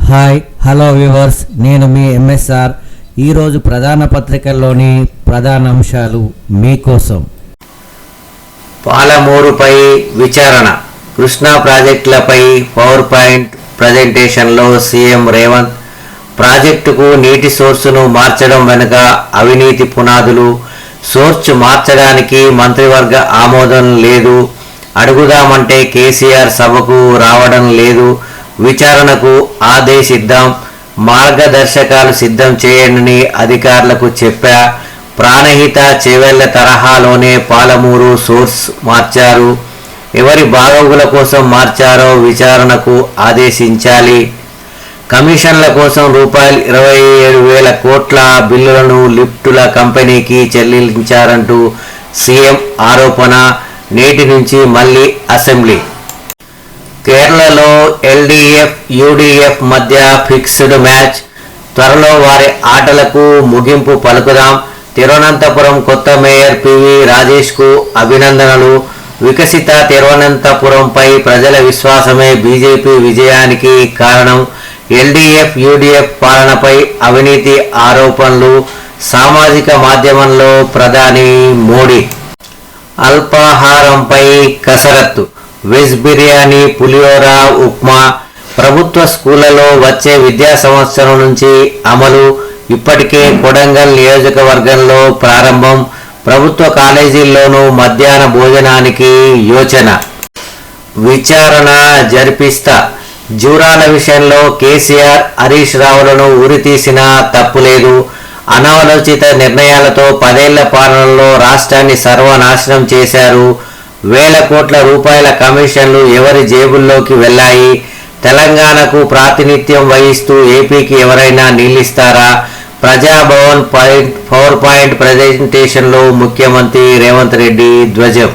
Hi hello viewers, నేను మీ MSR. ఈరోజు ప్రధాన పత్రికల్లోని ప్రధాన అంశాలు మీకోసం. పాలమూరుపై విచారణ, కృష్ణా ప్రాజెక్టులపై పవర్ పాయింట్ ప్రజెంటేషన్లో సీఎం రేవంత్. ప్రాజెక్టుకు నీటి సోర్సును మార్చడం వెనుక అవినీతి పునాదులు. సోర్స్ మార్చడానికి మంత్రివర్గ ఆమోదం లేదు. అడుగుదామంటే కేసీఆర్ సభకు రావడం లేదు. విచారణకు ఆదేశిద్దాం, మార్గదర్శకాలు సిద్ధం చేయండి అధికారులకు చెప్పా. ప్రాణహిత చేవెళ్ల తరహాలోనే పాలమూరు సోర్స్ మార్చారు. ఎవరి బాగోగుల కోసం మార్చారో విచారణకు ఆదేశించాలి. కమిషన్ల కోసం రూపాయలు 27,000 కోట్ల బిల్లులను లిఫ్టుల కంపెనీకి చెల్లించారంటూ సీఎం ఆరోపణ. నేటి నుంచి మళ్లీ అసెంబ్లీ. కేరళలో ఎల్డీఎఫ్ యూడీఎఫ్ మధ్య ఫిక్స్డ్ మ్యాచ్. త్వరలో వారి ఆటలకు ముగింపు పలుకుదాం. తిరువనంతపురం కొత్త మేయర్ పివి రాజేష్కు అభినందనలు. వికసిత తిరువనంతపురంపై ప్రజల విశ్వాసమే బీజేపీ విజయానికి కారణం. ఎల్డీఎఫ్ యూడీఎఫ్ పాలనపై అవినీతి ఆరోపణలు. సామాజిక మాధ్యమంలో ప్రధాని మోడీ. అల్పాహారంపై కసరత్తు. వెజ్ బిర్యానీ, పులిహోర, ఉప్మా ప్రభుత్వ స్కూళ్లలో వచ్చే విద్యా సంవత్సరం నుంచి అమలు. ఇప్పటికే కొడంగల్ నియోజకవర్గంలో ప్రారంభం. ప్రభుత్వ కాలేజీల్లోనూ మధ్యాహ్న భోజనానికి యోచన. విచారణ జరిపిస్తా. జూరాల విషయంలో కేసీఆర్, హరీష్ రావులను ఉరితీసినా తప్పులేదు. అనాలోచిత నిర్ణయాలతో 10 ఏళ్ల పాలనలో రాష్ట్రాన్ని సర్వనాశనం చేశారు. వేల కోట్ల రూపాయల కమిషన్లు ఎవరి జేబుల్లోకి వెళ్లాయి? తెలంగాణకు ప్రాతినిధ్యం వహిస్తూ ఏపీకి ఎవరైనా నిలిస్తారా? ప్రజాభవన్ పవర్ పాయింట్ ప్రజెంటేషన్లో ముఖ్యమంత్రి రేవంత్ రెడ్డి ధ్వజం.